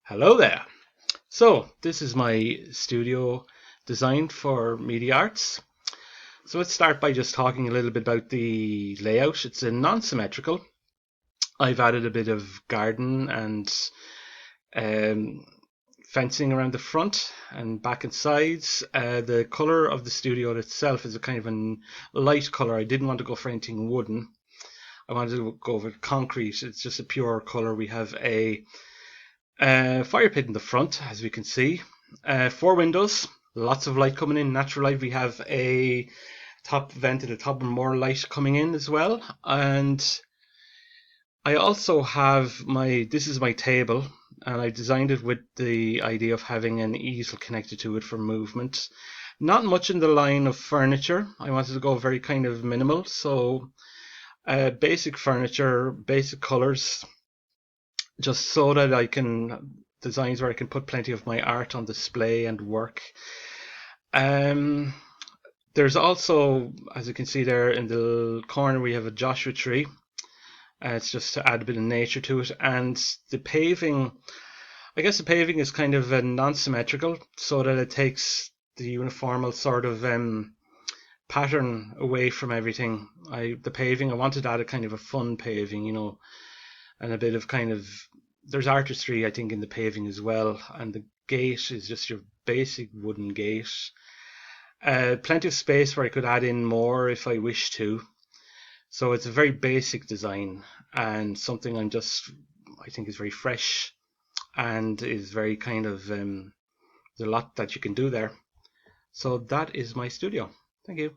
Hello there. So this is my studio designed for media arts. So let's start by just talking a little bit about the layout. It's a non-symmetrical. I've added a bit of garden and um, fencing around the front and back and sides. The color of the studio itself is a kind of a light color. I didn't want to go for anything wooden. I wanted to go with concrete. It's just a pure color. We have a fire pit in the front, as we can see. Four windows, lots of light coming in, natural light. We have a top vent at the top and more light coming in as well. And I also have this is my table, and I designed it with the idea of having an easel connected to it for movement. Not much in the line of furniture. I wanted to go very kind of minimal, so basic furniture, basic colors, just so that I can designs where I can put plenty of my art on display and work. Um, there's also, as you can see there in the corner, we have a Joshua tree. It's just to add a bit of nature to it. And the paving, I guess the paving is kind of non-symmetrical, so that it takes the uniformal sort of pattern away from everything. The paving, I wanted to add a kind of a fun paving, and a bit of kind of there's artistry, I think, in the paving as well. And the gate is just your basic wooden gate. Plenty of space where I could add in more if I wish to. So it's a very basic design and something I think is very fresh and is very kind of, there's a lot that you can do there. So that is my studio. Thank you.